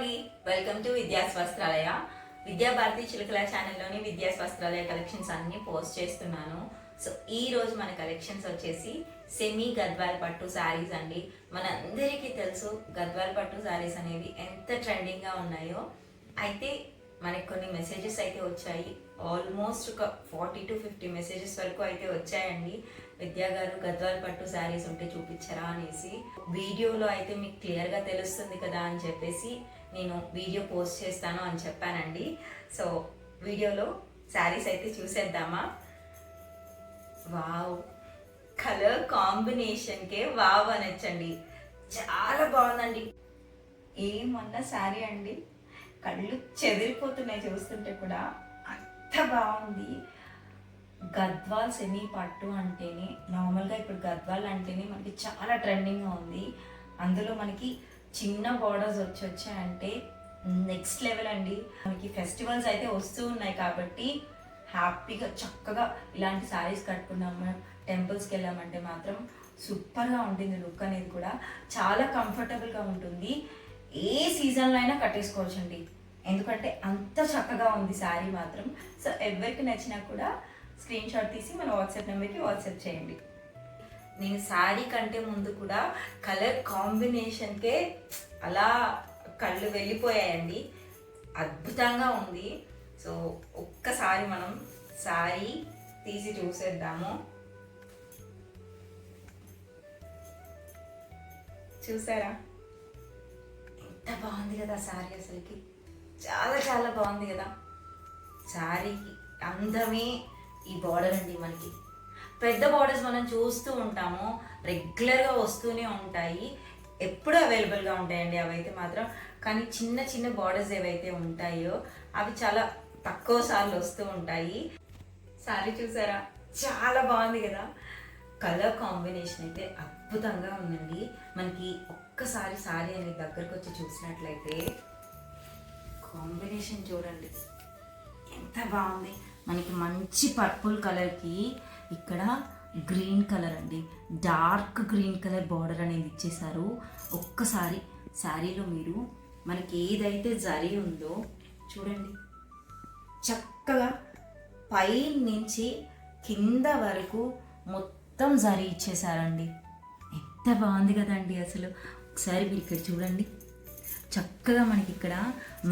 అండి, welcome to Vidyas Vastralaya. Vidyabharati Chilukala ఛానల్లోని Vidyas Vastralaya collections అన్ని పోస్ట్ చేస్తున్నాను. సో ఈ రోజు మన కలెక్షన్స్ వచ్చేసి సెమీ గద్వాల్ పట్టు శారీస్ అండి. మనందరికీ తెలుసు గద్వాల్ పట్టు శారీస్ అనేవి ఎంత ట్రెండింగ్గా ఉన్నాయో. అయితే మనకు కొన్ని మెసేజెస్ అయితే వచ్చాయి. ఆల్మోస్ట్ ఒక 40 to 50 మెసేజెస్ వరకు అయితే వచ్చాయండి. విద్యా గారు గద్వాల్ పట్టు శారీస్ ఉంటే చూపించరా అనేసి. వీడియోలో అయితే మీకు క్లియర్గా తెలుస్తుంది కదా అని చెప్పేసి నేను వీడియో పోస్ట్ చేస్తాను అని చెప్పానండి. సో వీడియోలో శారీస్ అయితే చూసేద్దామా. వావ్, కలర్ కాంబినేషన్కే వావ్ అనొచ్చండి. చాలా బాగుందండి. ఏమన్నా శారీ అండి, కళ్ళు చెదిరిపోతున్నాయి చూస్తుంటే కూడా. అంత బాగుంది. గద్వాల్ సెమీ పట్టు అంటేనే నార్మల్గా ఇప్పుడు గద్వాల్ అంటేనే మనకి చాలా ట్రెండింగ్గా ఉంది. అందులో మనకి చిన్న బార్డర్స్ వచ్చాయంటే నెక్స్ట్ లెవెల్ అండి. మనకి ఫెస్టివల్స్ అయితే వస్తూ ఉన్నాయి కాబట్టి హ్యాపీగా చక్కగా ఇలాంటి శారీస్ కట్టుకున్నాము, టెంపుల్స్కి వెళ్ళామంటే మాత్రం సూపర్గా ఉంటుంది. లుక్ అనేది కూడా చాలా కంఫర్టబుల్గా ఉంటుంది. ఏ సీజన్లో అయినా కట్టేసుకోవచ్చండి, ఎందుకంటే అంత చక్కగా ఉంది శారీ మాత్రం. సో ఎవరికి నచ్చినా కూడా స్క్రీన్ షాట్ తీసి మన వాట్సాప్ నెంబర్కి వాట్సాప్ చేయండి. నేను శారీ కంటే ముందు కూడా కలర్ కాంబినేషన్కే అలా కళ్ళు వెళ్ళిపోయాయండి. అద్భుతంగా ఉంది. సో ఒక్కసారి మనం శారీ తీసి చూసేద్దాము. చూసారా ఎంత బాగుంది కదా శారీ, అసలుకి చాలా చాలా బాగుంది కదా. శారీకి అందమే ఈ బార్డర్ అండి. మనకి పెద్ద బార్డర్స్ మనం చూస్తూ ఉంటాము, రెగ్యులర్గా వస్తూనే ఉంటాయి, ఎప్పుడు అవైలబుల్గా ఉంటాయండి అవైతే మాత్రం. కానీ చిన్న చిన్న బార్డర్స్ ఏవైతే ఉంటాయో అవి చాలా తక్కువ సార్లు వస్తూ ఉంటాయి. శారీ చూసారా చాలా బాగుంది కదా. కలర్ కాంబినేషన్ అయితే అద్భుతంగా ఉందండి. మనకి ఒక్కసారి శారీ అనేది దగ్గరకు వచ్చి చూసినట్లయితే కాంబినేషన్ చూడండి ఎంత బాగుంది. మనకి మంచి పర్పుల్ కలర్కి ఇక్కడ గ్రీన్ కలర్ అండి, డార్క్ గ్రీన్ కలర్ బార్డర్ అనేది ఇచ్చేసారు. ఒక్కసారి శారీలో మీరు మనకి ఏదైతే జరీ ఉందో చూడండి, చక్కగా పై నుంచి కింద వరకు మొత్తం జరీ ఇచ్చేసారండి. ఎంత బాగుంది కదండి అసలు. ఒకసారి మీరు ఇక్కడ చూడండి, చక్కగా మనకి ఇక్కడ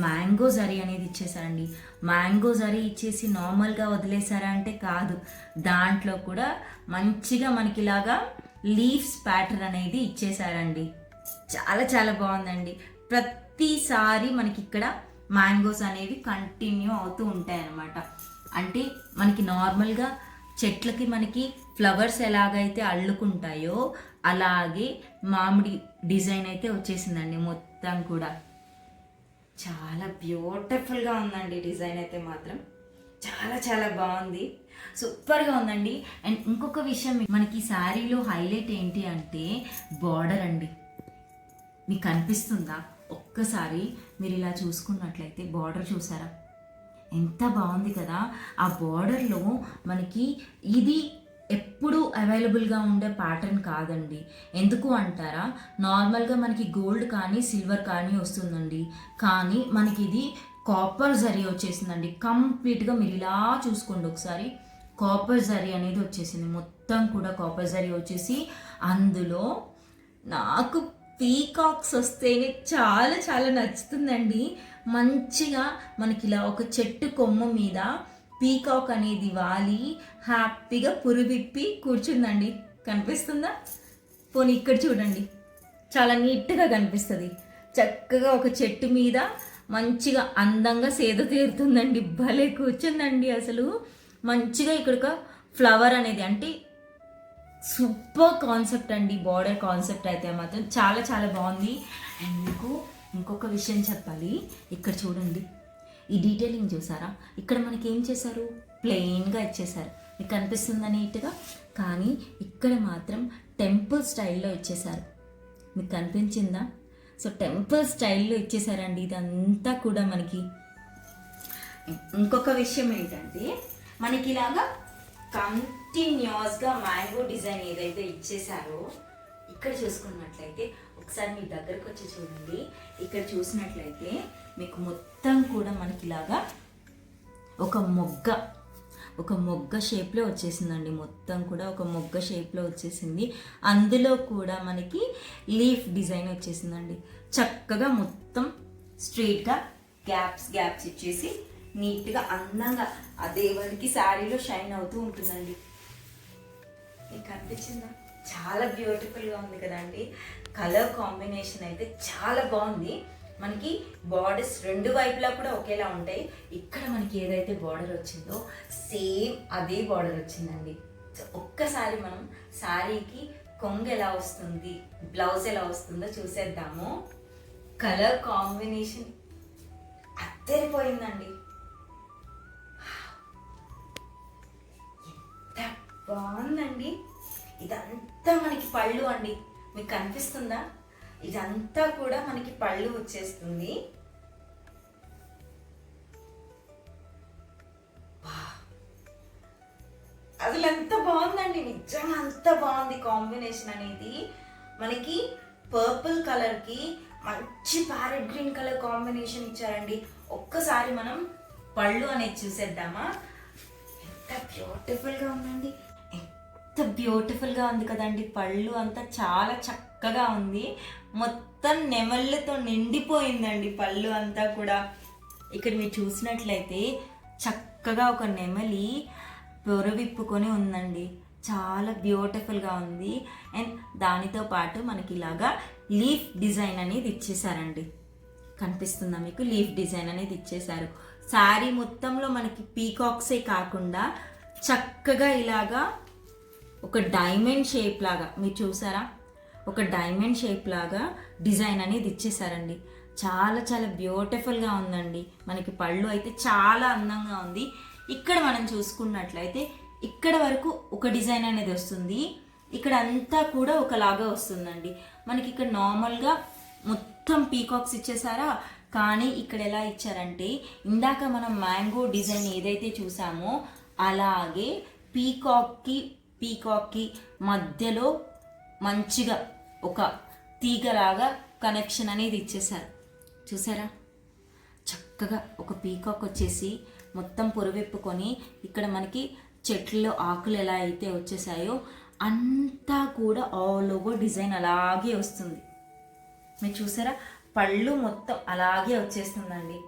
మ్యాంగో జరీ అనేది ఇచ్చేసారండి. మ్యాంగో జరీ ఇచ్చేసి నార్మల్గా వదిలేసారా అంటే కాదు, దాంట్లో కూడా మంచిగా మనకి ఇలాగా లీవ్స్ ప్యాటర్న్ అనేది ఇచ్చేసారండి. చాలా చాలా బాగుందండి. ప్రతిసారి మనకి ఇక్కడ మ్యాంగోస్ అనేవి కంటిన్యూ అవుతూ ఉంటాయి అన్నమాట. అంటే మనకి నార్మల్గా చెట్లకి మనకి ఫ్లవర్స్ ఎలాగైతే అల్లుకుంటాయో అలాగే మామిడి డిజైన్ అయితే వచ్చేసిందండి మొత్తం కూడా. చాలా బ్యూటిఫుల్గా ఉందండి డిజైన్ అయితే మాత్రం. చాలా చాలా బాగుంది, సూపర్గా ఉందండి. అండ్ ఇంకొక విషయం, మనకి శారీలో హైలైట్ ఏంటి అంటే బార్డర్ అండి. మీకు కనిపిస్తుందా? ఒక్కసారి మీరు ఇలా చూసుకున్నట్లయితే బార్డర్ చూసారా ఎంత బాగుంది కదా. ఆ బార్డర్లో మనకి ఇది ఎప్పుడు అవైలబుల్గా ఉండే ప్యాటర్న్ కాదండి. ఎందుకు అంటారా, నార్మల్గా మనకి గోల్డ్ కానీ సిల్వర్ కానీ వస్తుందండి, కానీ మనకి ఇది కాపర్ జరీ వచ్చేసిందండి కంప్లీట్గా. మీరు ఇలా చూసుకోండి ఒకసారి, కాపర్ జరీ అనేది వచ్చేసింది మొత్తం కూడా. కాపర్ జరీ వచ్చేసి అందులో నాకు పీకాక్స్ వస్తేనే చాలా చాలా నచ్చుతుందండి. మంచిగా మనకి ఇలా ఒక చెట్టు కొమ్మ మీద పీకాక్ అనేది వాలి హ్యాపీగా పురివిప్పి కూర్చుందండి. కనిపిస్తుందా? పోనీ ఇక్కడ చూడండి, చాలా నీట్గా కనిపిస్తుంది. చక్కగా ఒక చెట్టు మీద మంచిగా అందంగా సేద తీరుతుందండి. భలే కూర్చుందండి అసలు. మంచిగా ఇక్కడ ఒక ఫ్లవర్ అనేది, అంటే సూపర్ కాన్సెప్ట్ అండి. బార్డర్ కాన్సెప్ట్ అయితే మాత్రం చాలా చాలా బాగుంది. అండ్ మీకు ఇంకొక విషయం చెప్పాలి, ఇక్కడ చూడండి ఈ డీటెయిలింగ్ చూసారా. ఇక్కడ మనకి ఏం చేశారు, ప్లెయిన్గా ఇచ్చేసారు. మీకు కనిపిస్తుందా నీట్గా, కానీ ఇక్కడ మాత్రం టెంపుల్ స్టైల్లో ఇచ్చేసారు. మీకు కనిపించిందా? సో టెంపుల్ స్టైల్లో ఇచ్చేసారండి ఇదంతా కూడా మనకి. ఇంకొక విషయం ఏంటంటే మనకి ఇలాగా కంటిన్యూస్గా మ్యాంగో డిజైన్ ఏదైతే ఇచ్చేసారో ఇక్కడ చూసుకున్నట్లయితే ఒకసారి మీ దగ్గరకు వచ్చి చూడండి. ఇక్కడ చూసినట్లయితే మీకు మొత్తం కూడా మనకి ఇలాగా ఒక మొగ్గ షేప్లో వచ్చేసిందండి. మొత్తం కూడా ఒక మొగ్గ షేప్లో వచ్చేసింది. అందులో కూడా మనకి లీఫ్ డిజైన్ వచ్చేసిందండి. చక్కగా మొత్తం స్ట్రైట్గా గ్యాప్స్ ఇచ్చేసి నీట్గా అందంగా ఆ దేవుడికి శారీలో షైన్ అవుతూ ఉంటుందండి. మీకు కనిపించిందా? చాలా బ్యూటిఫుల్గా ఉంది కదండి. కలర్ కాంబినేషన్ అయితే చాలా బాగుంది. మనకి బార్డర్స్ రెండు వైపులా కూడా ఒకేలా ఉంటాయి. ఇక్కడ మనకి ఏదైతే బార్డర్ వచ్చిందో సేమ్ అదే బార్డర్ వచ్చిందండి. ఒక్కసారి మనం శారీకి కొంగు ఎలా వస్తుంది, బ్లౌజ్ ఎలా వస్తుందో చూసేద్దాము. కలర్ కాంబినేషన్ అద్దరిపోయిందండి. ఎంత బాగుందండి. ఇదంతా మనకి పళ్ళు అండి. మీకు కనిపిస్తుందా? ఇదంతా కూడా మనకి పళ్ళు వచ్చేస్తుంది. అసలు ఎంత బాగుందండి, నిజంగా అంత బాగుంది కాంబినేషన్ అనేది. మనకి పర్పుల్ కలర్కి మంచి ప్యారెట్ గ్రీన్ కలర్ కాంబినేషన్ ఇచ్చారండి. ఒక్కసారి మనం పళ్ళు అనేది చూసేద్దామా? ఎంత బ్యూటిఫుల్గా ఉందండి. ఎంత బ్యూటిఫుల్గా ఉంది కదండి. పళ్ళు అంతా చాలా చక్కగా ఉంది. మొత్తం నెమళ్ళతో నిండిపోయిందండి పళ్ళు అంతా కూడా. ఇక్కడ మీరు చూసినట్లయితే చక్కగా ఒక నెమలి పొరవిప్పుకొని ఉందండి. చాలా బ్యూటిఫుల్గా ఉంది. అండ్ దానితో పాటు మనకి ఇలాగా లీఫ్ డిజైన్ అనేది ఇచ్చేసారండి. కనిపిస్తుందా మీకు? లీఫ్ డిజైన్ అనేది ఇచ్చేసారు. శారీ మొత్తంలో మనకి పీకాక్సే కాకుండా చక్కగా ఇలాగా ఒక డైమండ్ షేప్ లాగా మీరు చూసారా? ఒక డైమండ్ షేప్ లాగా డిజైన్ అనేది ఇచ్చేసారండి. చాలా చాలా బ్యూటిఫుల్గా ఉందండి. మనకి పళ్ళు అయితే చాలా అందంగా ఉంది. ఇక్కడ మనం చూసుకున్నట్లయితే ఇక్కడ వరకు ఒక డిజైన్ అనేది వస్తుంది. ఇక్కడ అంతా కూడా ఒకలాగా వస్తుందండి. మనకి ఇక్కడ నార్మల్గా మొత్తం పీకాక్స్ ఇచ్చేసారా, కానీ ఇక్కడ ఎలా ఇచ్చారంటే ఇందాక మనం మ్యాంగో డిజైన్ ఏదైతే చూసామో అలాగే పీకాక్కి మధ్యలో మంచిగా ఒక తీగలాగా కనెక్షన్ అనేది ఇచ్చేసారు. చూసారా? చక్కగా ఒక పీకాక్ వచ్చేసి మొత్తం పొరువెప్పుకొని ఇక్కడ మనకి చెట్లలో ఆకులు ఎలా అయితే వచ్చేసాయో అంతా కూడా ఆల్ ఓవర్ డిజైన్ అలాగే వస్తుంది. మీరు చూసారా? పళ్ళు మొత్తం అలాగే వచ్చేస్తుందండి.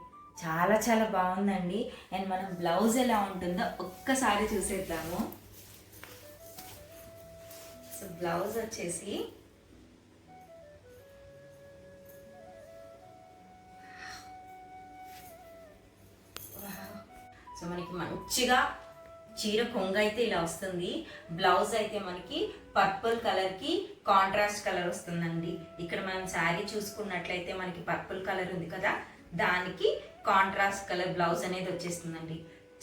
చాలా చాలా బాగుందండి. అండ్ మనం బ్లౌజ్ ఎలా ఉంటుందో ఒక్కసారి చూసేద్దాము. సో బ్లౌజ్ వచ్చేసి సో మనకి మంచిగా చీర కొంగు అయితే ఇలా వస్తుంది. బ్లౌజ్ అయితే మనకి పర్పుల్ కలర్కి కాంట్రాస్ట్ కలర్ వస్తుందండి. ఇక్కడ మనం శారీ చూసుకున్నట్లయితే మనకి పర్పుల్ కలర్ ఉంది కదా, దానికి కాంట్రాస్ట్ కలర్ బ్లౌజ్ అనేది వచ్చేస్తుందండి.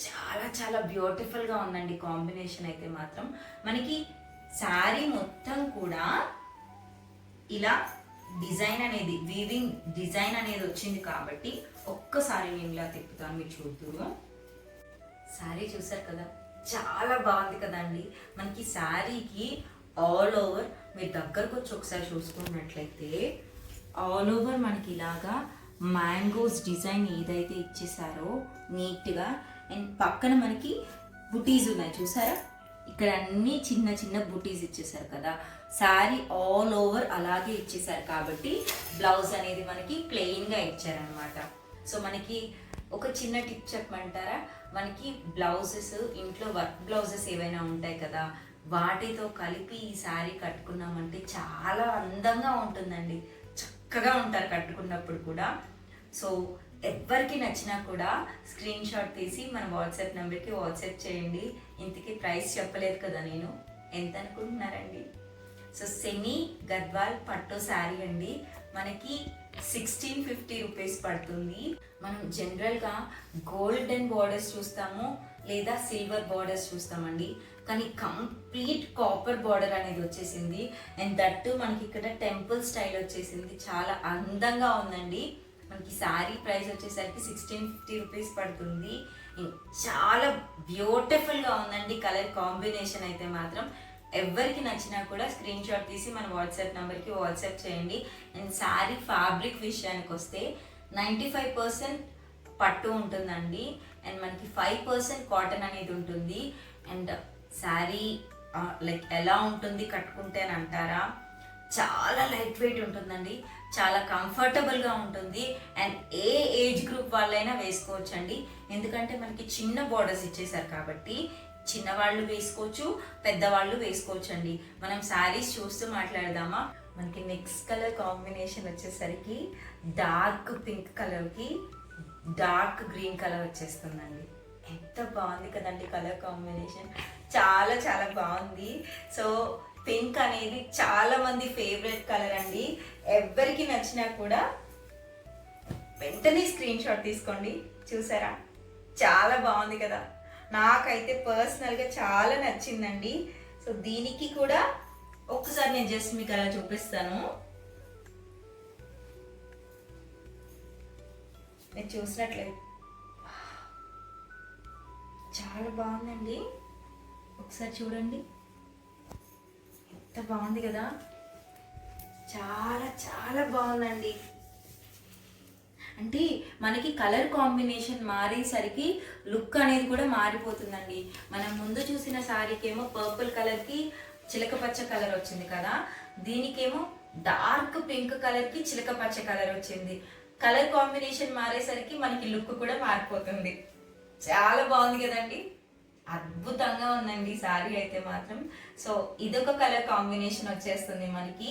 చాలా చాలా బ్యూటిఫుల్గా ఉందండి కాంబినేషన్ అయితే మాత్రం. మనకి శారీ మొత్తం కూడా ఇలా డిజైన్ అనేది వీవింగ్ డిజైన్ అనేది వచ్చింది కాబట్టి ఒక్కసారి నేను ఇలా తిప్పుతాను, మీరు చూద్దురు. శారీ చూసారు కదా, చాలా బాగుంది కదండి. మనకి శారీకి ఆల్ ఓవర్ మీరు దగ్గరకు వచ్చి ఒకసారి చూసుకున్నట్లయితే ఆల్ ఓవర్ మనకి ఇలాగా మ్యాంగోస్ డిజైన్ ఏదైతే ఇచ్చేసారో నీట్గా, అండ్ పక్కన మనకి బుటీస్ ఉన్నాయి చూసారా? ఇక్కడ అన్ని చిన్న చిన్న బుటీస్ ఇచ్చేసారు కదా. శారీ ఆల్ ఓవర్ అలాగే ఇచ్చేసారు కాబట్టి బ్లౌజ్ అనేది మనకి ప్లెయిన్గా ఇచ్చారనమాట. సో మనకి ఒక చిన్న టిప్ చెప్పమంటారా? మనకి బ్లౌజెస్ ఇంట్లో వర్క్ బ్లౌజెస్ ఏవైనా ఉంటాయి కదా, వాటితో కలిపి ఈ శారీ కట్టుకున్నామంటే చాలా అందంగా ఉంటుందండి. చక్కగా ఉంటారు కట్టుకున్నప్పుడు కూడా. సో ఎవరికి నచ్చినా కూడా స్క్రీన్ షాట్ తీసి మన వాట్సాప్ నెంబర్కి వాట్సాప్ చేయండి. ఇంతకీ ప్రైస్ చెప్పలేదు కదా నేను, ఎంత అనుకుంటున్నారండి? సో సెమీ గద్వాల్ పట్టు శారీ అండి. మనకి 1650 రూపీస్ పడుతుంది. మనం జనరల్గా గోల్డెన్ బార్డర్స్ చూస్తాము లేదా సిల్వర్ బార్డర్స్ చూస్తామండి, కానీ కంప్లీట్ కాపర్ బార్డర్ అనేది వచ్చేసింది. అండ్ దట్టు మనకి ఇక్కడ టెంపుల్ స్టైల్ వచ్చేసింది. చాలా అందంగా ఉందండి. మనకి శారీ ప్రైస్ వచ్చేసరికి 1650 రూపీస్ పడుతుంది. చాలా బ్యూటిఫుల్గా ఉందండి కలర్ కాంబినేషన్ అయితే మాత్రం. ఎవరికి నచ్చినా కూడా స్క్రీన్ షాట్ తీసి మన వాట్సాప్ నెంబర్కి వాట్సాప్ చేయండి. అండ్ శారీ ఫ్యాబ్రిక్ విషయానికి వస్తే 95% పట్టు ఉంటుందండి, అండ్ మనకి 5% కాటన్ అనేది ఉంటుంది. అండ్ శారీ లైక్ ఎలా ఉంటుంది కట్టుకుంటే అని అంటారా, చాలా లైట్ వెయిట్ ఉంటుందండి, చాలా కంఫర్టబుల్గా ఉంటుంది. అండ్ ఏ ఏజ్ గ్రూప్ వాళ్ళైనా వేసుకోవచ్చండి, ఎందుకంటే మనకి చిన్న బోర్డర్స్ ఇచ్చేసారు కాబట్టి చిన్నవాళ్ళు వేసుకోవచ్చు, పెద్దవాళ్ళు వేసుకోవచ్చు అండి. మనం శారీస్ చూస్తూ మాట్లాడదామా. మనకి నెక్స్ట్ కలర్ కాంబినేషన్ వచ్చేసరికి డార్క్ పింక్ కలర్కి డార్క్ గ్రీన్ కలర్ వచ్చేస్తుందండి. ఎంత బాగుంది కదండి కలర్ కాంబినేషన్, చాలా చాలా బాగుంది. సో పింక్ అనేది చాలా మంది ఫేవరెట్ కలర్ అండి. ఎవరికి నచ్చినా కూడా వెంటనే స్క్రీన్ షాట్ తీసుకోండి. చూసారా, చాలా బాగుంది కదా, నాకైతే పర్సనల్గా చాలా నచ్చిందండి. సో దీనికి కూడా ఒక్కసారి నేను జస్ట్ మీకు అలా చూపిస్తాను. మీరు చూసినట్లయితే చాలా బాగుందండి, ఒకసారి చూడండి, ఎంత బాగుంది కదా, చాలా చాలా బాగుందండి. అంటే మనకి కలర్ కాంబినేషన్ మారేసరికి లుక్ అనేది కూడా మారిపోతుందండి. మనం ముందు చూసిన శారీకేమో పర్పుల్ కలర్కి చిలక పచ్చ కలర్ వచ్చింది కదా, దీనికేమో డార్క్ పింక్ కలర్కి చిలక పచ్చ కలర్ వచ్చింది. కలర్ కాంబినేషన్ మారేసరికి మనకి లుక్ కూడా మారిపోతుంది. చాలా బాగుంది కదండి, అద్భుతంగా ఉందండి శారీ అయితే మాత్రం. సో ఇదొక కలర్ కాంబినేషన్ వచ్చేస్తుంది మనకి,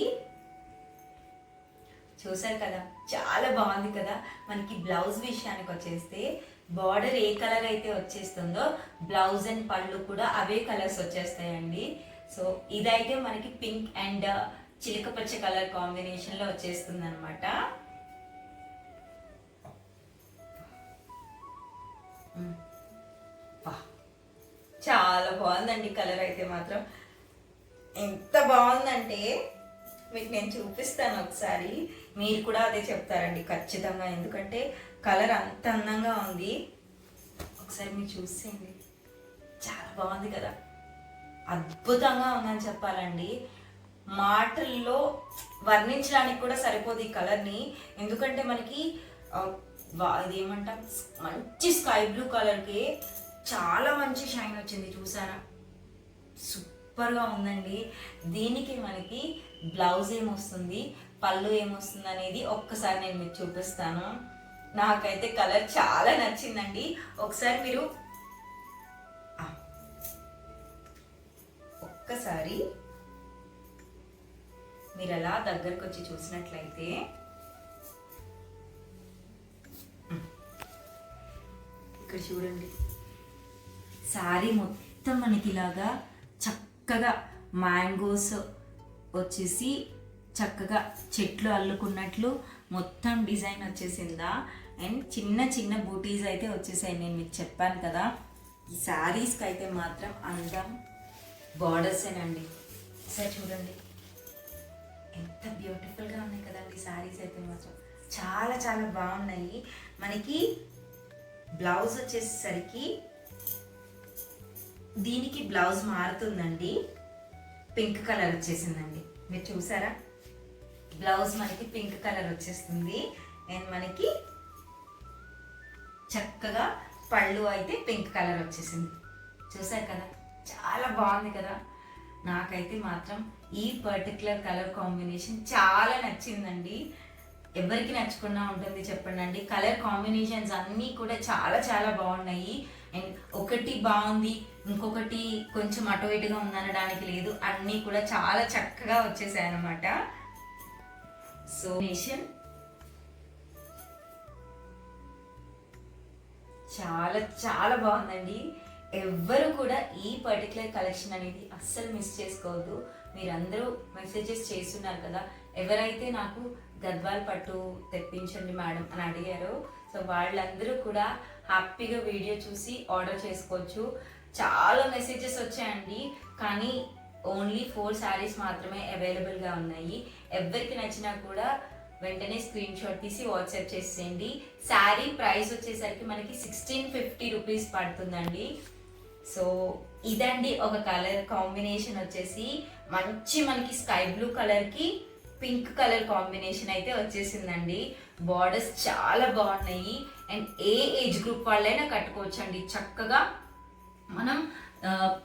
చూసారు కదా, చాలా బాగుంది కదా. మనకి బ్లౌజ్ విషయానికి వచ్చేస్తే బార్డర్ ఏ కలర్ అయితే వచ్చేస్తుందో బ్లౌజ్ అండ్ పళ్ళు కూడా అవే కలర్స్ వచ్చేస్తాయండి. సో ఇదైతే మనకి పింక్ అండ్ చిలక పచ్చ కలర్ కాంబినేషన్లో వచ్చేస్తుంది అనమాట. చాలా బాగుందండి కలర్ అయితే మాత్రం, ఎంత బాగుందంటే మీకు నేను చూపిస్తాను ఒకసారి, మీరు కూడా అదే చెప్తారండి ఖచ్చితంగా, ఎందుకంటే కలర్ అంత అందంగా ఉంది. ఒకసారి మీరు చూసేయండి, చాలా బాగుంది కదా, అద్భుతంగా ఉందని చెప్పాలండి. మాటల్లో వర్ణించడానికి కూడా సరిపోదు ఈ కలర్ని, ఎందుకంటే మనకి ఇది ఏమంటాం, మంచి స్కై బ్లూ కలర్కి చాలా మంచి షైన్ వచ్చింది, చూసారా, సూపర్గా ఉందండి. దీనికి మనకి బ్లౌజ్ ఏమొస్తుంది, పళ్ళు ఏమొస్తుంది అనేది ఒక్కసారి నేను మీకు చూపిస్తాను. నాకైతే కలర్ చాలా నచ్చిందండి. ఒకసారి మీరు ఒక్కసారి మీరు అలా దగ్గరకు వచ్చి చూసినట్లయితే ఇక్కడ చూడండి, శారీ మొత్తం మనకి ఇలాగా చక్కగా మ్యాంగోస్ వచ్చేసి చక్కగా చెట్లు అల్లుకున్నట్లు మొత్తం డిజైన్ వచ్చేసిందా. అండ్ చిన్న చిన్న బూటీస్ అయితే వచ్చేసాయి, నేను మీకు చెప్పాను కదా. ఈ శారీస్కి అయితే మాత్రం అందం బార్డర్సేనండి. సరే చూడండి, ఎంత బ్యూటిఫుల్గా ఉన్నాయి కదండి శారీస్ అయితే మాత్రం, చాలా చాలా బాగున్నాయి. మనకి బ్లౌజ్ వచ్చేసరికి దీనికి బ్లౌజ్ మారుతుందండి, పింక్ కలర్ వచ్చేసిందండి, మీరు చూసారా, బ్లౌజ్ మనకి పింక్ కలర్ వచ్చేస్తుంది. అండ్ మనకి చక్కగా పళ్ళు అయితే పింక్ కలర్ వచ్చేసింది, చూసారు కదా, చాలా బాగుంది కదా. నాకైతే మాత్రం ఈ పర్టికులర్ కలర్ కాంబినేషన్ చాలా నచ్చిందండి. ఎవరికి నచ్చకుండా ఉంటుంది చెప్పండి అండి. కలర్ కాంబినేషన్స్ అన్నీ కూడా చాలా చాలా బాగున్నాయి. అండ్ ఒకటి బాగుంది ఇంకొకటి కొంచెం అటు ఇటుగా ఉందనడానికి లేదు, అన్నీ కూడా చాలా చక్కగా వచ్చేసాయి అన్నమాట. సో చాలా చాలా బాగుందండి. ఎవ్వరు కూడా ఈ పర్టికులర్ కలెక్షన్ అనేది అస్సలు మిస్ చేసుకోవద్దు. మీరందరూ మెసేజెస్ చేస్తున్నారు కదా, ఎవరైతే నాకు గద్వాల్ పట్టు తెప్పించండి మేడం అని అడిగారో, సో వాళ్ళందరూ కూడా హ్యాపీగా వీడియో చూసి ఆర్డర్ చేసుకోవచ్చు. చాలా మెసేజెస్ వచ్చాయండి, కానీ ఓన్లీ 4 శారీస్ మాత్రమే అవైలబుల్గా ఉన్నాయి. ఎవరికి నచ్చినా కూడా వెంటనే స్క్రీన్ షాట్ తీసి వాట్సాప్ చేసేయండి. శారీ ప్రైస్ వచ్చేసరికి మనకి 1650 రూపీస్ పడుతుందండి. సో ఇదండి ఒక కలర్ కాంబినేషన్ వచ్చేసి మంచి మనకి స్కై బ్లూ కలర్కి పింక్ కలర్ కాంబినేషన్ అయితే వచ్చేసిందండి. బార్డర్స్ చాలా బాగున్నాయి అండ్ ఏ ఏజ్ గ్రూప్ వాళ్ళైనా కట్టుకోవచ్చు అండి. చక్కగా మనం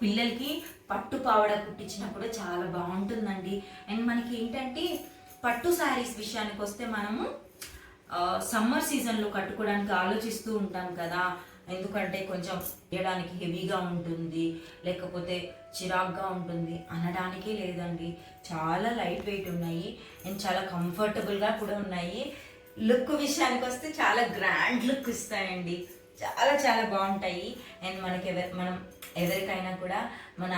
పిల్లలకి పట్టు పావడ కుట్టించినా కూడా చాలా బాగుంటుందండి. అండ్ మనకి ఏంటంటే పట్టు శారీస్ విషయానికి వస్తే మనము సమ్మర్ సీజన్లో కట్టుకోవడానికి ఆలోచిస్తూ ఉంటాం కదా, ఎందుకంటే కొంచెం వేయడానికి హెవీగా ఉంటుంది లేకపోతే చిరాగ్గా ఉంటుంది అనడానికే లేదండి. చాలా లైట్ వెయిట్ ఉన్నాయి అండ్ చాలా కంఫర్టబుల్గా కూడా ఉన్నాయి. లుక్ విషయానికి వస్తే చాలా గ్రాండ్ లుక్ ఇస్తాయండి, చాలా చాలా బాగుంటాయి. అండ్ మనం ఎవరికైనా కూడా మన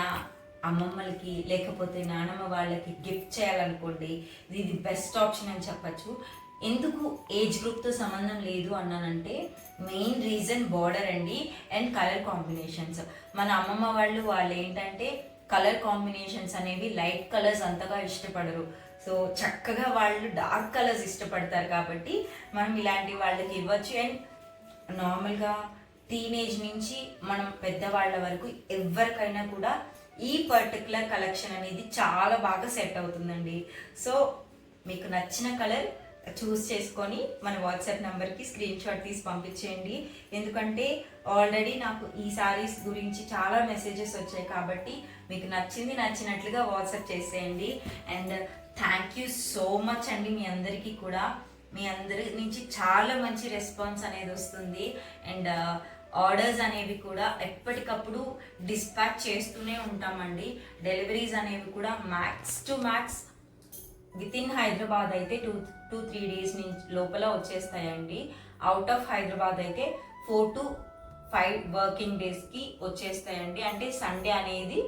అమ్మమ్మలకి లేకపోతే నానమ్మ వాళ్ళకి గిఫ్ట్ చేయాలనుకోండి, ఇది బెస్ట్ ఆప్షన్ అని చెప్పచ్చు. ఎందుకు ఏజ్ గ్రూప్తో సంబంధం లేదు అన్నానంటే మెయిన్ రీజన్ బార్డర్ అండి అండ్ కలర్ కాంబినేషన్స్. మన అమ్మమ్మ వాళ్ళు ఏంటంటే కలర్ కాంబినేషన్స్ అనేవి లైట్ కలర్స్ అంతగా ఇష్టపడరు. సో చక్కగా వాళ్ళు డార్క్ కలర్స్ ఇష్టపడతారు కాబట్టి మనం ఇలాంటి వాళ్ళకి ఇవ్వచ్చు. అండ్ నార్మల్గా టీనేజ్ నుంచి మనం పెద్దవాళ్ళ వరకు ఎవరికైనా కూడా ఈ పర్టికులర్ కలెక్షన్ అనేది చాలా బాగా సెట్ అవుతుందండి. సో మీకు నచ్చిన కలర్ చూస్ చేసుకొని మన వాట్సాప్ నెంబర్కి స్క్రీన్ షాట్ తీసి పంపించేయండి. ఎందుకంటే ఆల్రెడీ నాకు ఈ సారీస్ గురించి చాలా మెసేజెస్ వచ్చాయి కాబట్టి మీకు నచ్చినట్లుగా వాట్సాప్ చేసేయండి. And thank you so much అండి మీ అందరికీ కూడా. మీ అందరి నుంచి చాలా మంచి రెస్పాన్స్ అనేది వస్తుంది అండ్ ఆర్డర్స్ అనేవి కూడా ఎప్పటికప్పుడు డిస్పాచ్ చేస్తూనే ఉంటామండి. డెలివరీస్ అనేవి కూడా max to max within Hyderabad అయితే 2-3 days లోపల వచ్చేస్తాయండి. అవుట్ ఆఫ్ హైదరాబాద్ అయితే 4 to 5 వర్కింగ్ డేస్కి వచ్చేస్తాయండి. అంటే సండే అనేది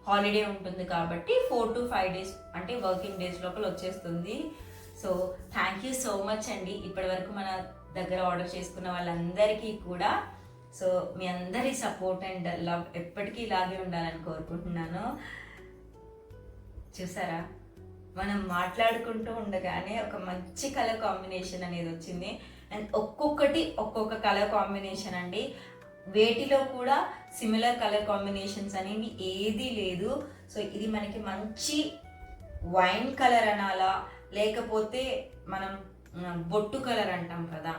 హాలిడే ఉంటుంది కాబట్టి 4 to 5 days అంటే వర్కింగ్ డేస్ లోపల వచ్చేస్తుంది. So thank you so much అండి ఇప్పటి వరకు మన దగ్గర ఆర్డర్ చేసుకున్న వాళ్ళందరికీ కూడా. సో మీ అందరి సపోర్ట్ అండ్ లవ్ ఎప్పటికీ ఇలాగే ఉండాలని కోరుకుంటున్నాను. చూసారా, మనం మాట్లాడుకుంటూ ఉండగానే ఒక మంచి కలర్ కాంబినేషన్ అనేది వచ్చింది. అండ్ ఒక్కొక్కటి ఒక్కొక్క కలర్ కాంబినేషన్ అండి. వేటిలో కూడా సిమిలర్ కలర్ కాంబినేషన్స్ అనేవి ఏదీ లేదు. సో ఇది మనకి మంచి వైన్ కలర్ అనాలా లేకపోతే మనం బొట్టు కలర్ అంటాం కదా,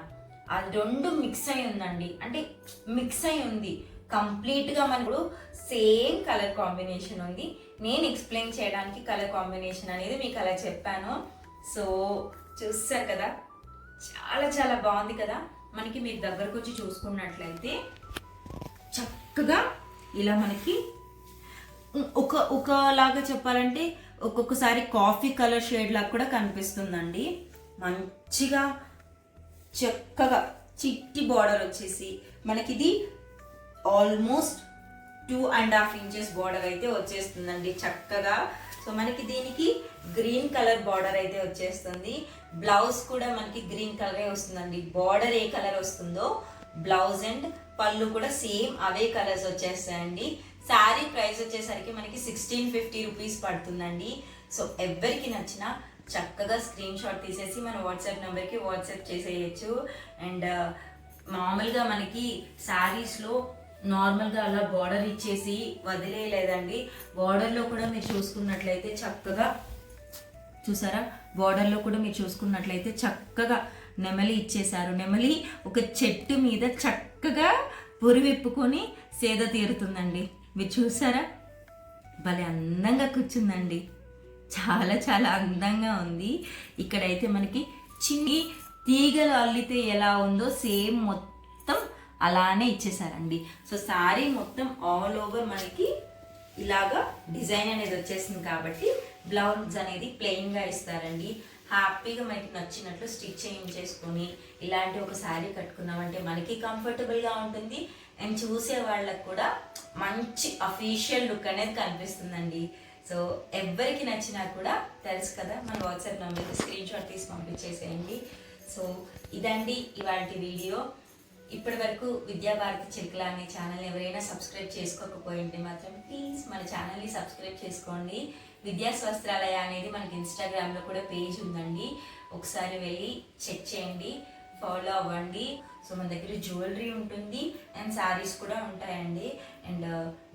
అది రెండు మిక్స్ అయి ఉందండి. అంటే మిక్స్ అయి ఉంది కంప్లీట్గా. మనకు సేమ్ కలర్ కాంబినేషన్ ఉంది. నేను ఎక్స్ప్లెయిన్ చేయడానికి కలర్ కాంబినేషన్ అనేది మీకు అలా చెప్పాను. సో చూస్తారు కదా, చాలా చాలా బాగుంది కదా. మనకి మీరు దగ్గరకు వచ్చి చూసుకున్నట్లయితే చక్కగా ఇలా మనకి ఒకలాగా చెప్పాలంటే ఒక్కొక్కసారి కాఫీ కలర్ షేడ్ లాగా కూడా కనిపిస్తుందండి. మంచిగా చక్కగా చిట్టి బార్డర్ వచ్చేసి మనకి ఇది ఆల్మోస్ట్ 2.5 inches బార్డర్ అయితే వచ్చేస్తుందండి చక్కగా. సో మనకి దీనికి గ్రీన్ కలర్ బార్డర్ అయితే వచ్చేస్తుంది. బ్లౌజ్ కూడా మనకి గ్రీన్ కలరే వస్తుందండి. బార్డర్ ఏ కలర్ వస్తుందో బ్లౌజ్ అండ్ పళ్ళు కూడా సేమ్ అవే కలర్స్ వచ్చేస్తాయండి. శారీ ప్రైస్ వచ్చేసరికి మనకి 1650 రూపీస్ పడుతుందండి. సో ఎవరికి నచ్చినా చక్కగా స్క్రీన్ షాట్ తీసేసి మన వాట్సాప్ నెంబర్కి వాట్సాప్ చేసేయచ్చు. అండ్ మామూలుగా మనకి శారీస్లో నార్మల్గా అలా బార్డర్ ఇచ్చేసి వదిలేయలేదండి. బార్డర్లో కూడా మీరు చూసుకున్నట్లయితే చక్కగా చూసారా, బార్డర్లో కూడా మీరు చూసుకున్నట్లయితే చక్కగా నెమలి ఇచ్చేసారు. నెమలి ఒక చెట్టు మీద చక్కగా పొరి విప్పుకొని సేద తీరుతుందండి. మీరు చూసారా, భలే అందంగా కూర్చుందండి. చాలా చాలా అందంగా ఉంది. ఇక్కడైతే మనకి చిన్ని తీగలు అల్లితే ఎలా ఉందో సేమ్ మొత్తం అలానే ఇచ్చేసారండి. సో శారీ మొత్తం ఆల్ ఓవర్ మనకి ఇలాగా డిజైన్ అనేది వచ్చేసింది కాబట్టి బ్లౌజ్ అనేది ప్లెయిన్గా ఇస్తారండి. హ్యాపీగా మనకి నచ్చినట్లు స్టిచ్ చేయించేసుకొని ఇలాంటి ఒక శారీ కట్టుకున్నామంటే మనకి కంఫర్టబుల్గా ఉంటుంది అండ్ చూసే వాళ్ళకు కూడా మంచి అఫీషియల్ లుక్ అనేది కనిపిస్తుందండి. సో ఎవరికి నచ్చినా కూడా తెలుసు కదా, మన వాట్సాప్ నెంబర్కి స్క్రీన్ షాట్ తీసి పంపించేసేయండి. సో ఇదండి ఇవాళ వీడియో. ఇప్పటి వరకు విద్యాభారతి చిలుకల అనే ఛానల్ ఎవరైనా సబ్స్క్రైబ్ చేసుకోకపోయింటే మాత్రం ప్లీజ్ మన ఛానల్ని సబ్స్క్రైబ్ చేసుకోండి. విద్యా స్వస్త్రాలయ అనేది మనకి ఇన్స్టాగ్రామ్లో కూడా పేజ్ ఉందండి, ఒకసారి వెళ్ళి చెక్ చేయండి. ఫాలో అవ్వండి. సో మన దగ్గర జ్యువెలరీ ఉంటుంది అండ్ శారీస్ కూడా ఉంటాయండి. అండ్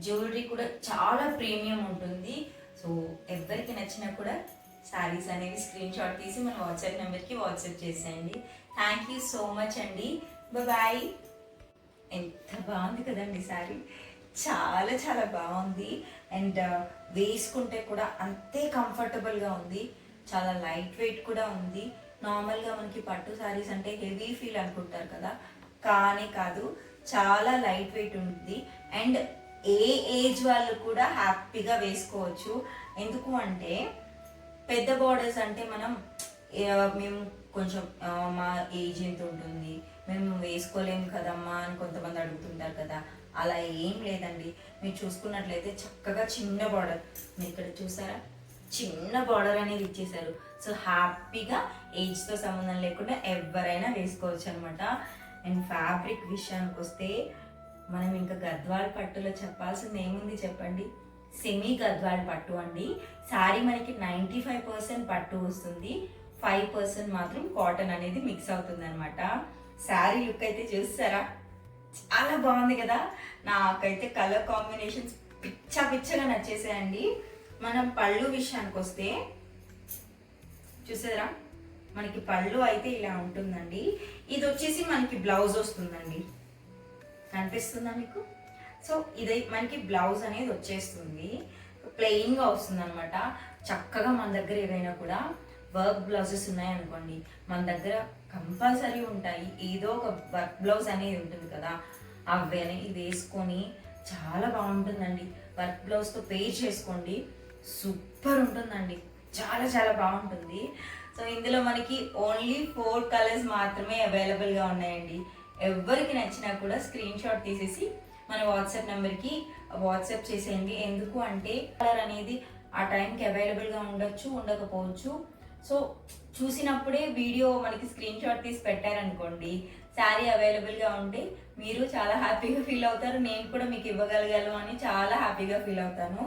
జ్యువెలరీ కూడా చాలా ప్రీమియం ఉంటుంది. సో ఎవరికి నచ్చినా కూడా శారీస్ అనేవి స్క్రీన్ షాట్ తీసి మన వాట్సాప్ నెంబర్కి వాట్సాప్ చేసేయండి. థ్యాంక్ యూ సో మచ్ అండి. బాయ్. ఎంత బాగుంది కదండి శారీ, చాలా చాలా బాగుంది. అండ్ వేసుకుంటే కూడా అంతే కంఫర్టబుల్గా ఉంది. చాలా లైట్ వెయిట్ కూడా ఉంది. నార్మల్గా మనకి పట్టు శారీస్ అంటే హెవీ ఫీల్ అనుకుంటారు కదా, కానీ కాదు, చాలా లైట్ వెయిట్ ఉంటుంది. అండ్ ఏ ఏజ్ వాళ్ళు కూడా హ్యాపీగా వేసుకోవచ్చు. ఎందుకు అంటే పెద్ద బార్డర్స్ అంటే మేము కొంచెం మా ఏజ్ ఎంత ఉంటుంది, మేము వేసుకోలేము కదమ్మా అని కొంతమంది అడుగుతుంటారు కదా, అలా ఏం లేదండి. మీరు చూసుకున్నట్లయితే చక్కగా చిన్న బార్డర్, మీరు ఇక్కడ చూసారా, చిన్న బార్డర్ అనేది ఇచ్చేసారు. సో హ్యాపీగా ఏజ్తో సంబంధం లేకుండా ఎవరైనా వేసుకోవచ్చు అనమాట. అండ్ ఫ్యాబ్రిక్ విషయానికి వస్తే మనం ఇంకా గద్వాల్ పట్టులో చెప్పాల్సింది ఏముంది చెప్పండి, సెమీ గద్వాల్ పట్టు అండి. శారీ మనకి 95% పట్టు వస్తుంది, 5% మాత్రం కాటన్ అనేది మిక్స్ అవుతుంది అనమాట. శారీ లుక్ అయితే చూస్తారా, చాలా బాగుంది కదా. నాకైతే కలర్ కాంబినేషన్స్ పిచ్చగా నచ్చేసాయండి. మనం పళ్ళు విషయానికి వస్తే చూసారా, మనకి పళ్ళు అయితే ఇలా ఉంటుందండి. ఇది వచ్చేసి మనకి బ్లౌజ్ వస్తుందండి, కనిపిస్తుందా మీకు? సో ఇది మనకి బ్లౌజ్ అనేది వచ్చేస్తుంది, ప్లెయిన్గా వస్తుంది అనమాట. చక్కగా మన దగ్గర ఏవైనా కూడా వర్క్ బ్లౌజెస్ ఉన్నాయనుకోండి, మన దగ్గర కంపల్సరీ ఉంటాయి. ఏదో ఒక వర్క్ బ్లౌజ్ అనేది ఉంటుంది కదా, అవి అనేది వేసుకొని చాలా బాగుంటుందండి. వర్క్ బ్లౌజ్తో పేర్ చేసుకోండి, సూపర్ ఉంటుందండి, చాలా చాలా బాగుంటుంది. సో ఇందులో మనకి ఓన్లీ 4 కలర్స్ మాత్రమే అవైలబుల్గా ఉన్నాయండి. ఎవరికి నచ్చినా కూడా స్క్రీన్ షాట్ తీసేసి మన వాట్సాప్ నెంబర్కి వాట్సాప్ చేసేయండి. ఎందుకు అంటే కలర్ అనేది ఆ టైంకి అవైలబుల్గా ఉండొచ్చు, ఉండకపోవచ్చు. సో చూసినప్పుడే వీడియో మనకి స్క్రీన్ షాట్ తీసి పెట్టారనుకోండి, శారీ అవైలబుల్గా ఉంటే మీరు చాలా హ్యాపీగా ఫీల్ అవుతారు, నేను కూడా మీకు ఇవ్వగలిగాను అని చాలా హ్యాపీగా ఫీల్ అవుతాను.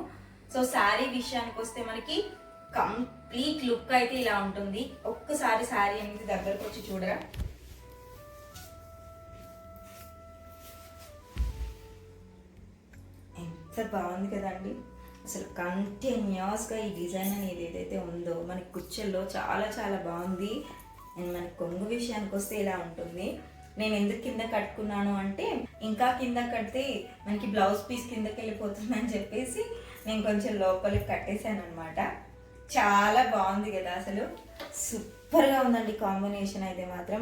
సో శారీ విషయానికి వస్తే మనకి కంప్లీట్ లుక్ అయితే ఇలా ఉంటుంది. ఒక్కసారి శారీ అనేది దగ్గరకు వచ్చి చూడరా, ఎంత బాగుంది కదండి. అసలు కంటిన్యూస్గా ఈ డిజైన్ అనేది ఏదైతే ఉందో మనకి కుచ్చెల్లో చాలా చాలా బాగుంది. అండ్ మనకి కొంగు విషయానికి వస్తే ఇలా ఉంటుంది. నేను ఎందుకు కింద కట్టుకున్నాను అంటే, ఇంకా కింద కడితే మనకి బ్లౌజ్ పీస్ కిందకి వెళ్ళిపోతుందని చెప్పేసి నేను కొంచెం లోపలికి కట్టేశాను అనమాట. చాలా బాగుంది కదా, అసలు సూపర్గా ఉందండి కాంబినేషన్ అయితే మాత్రం.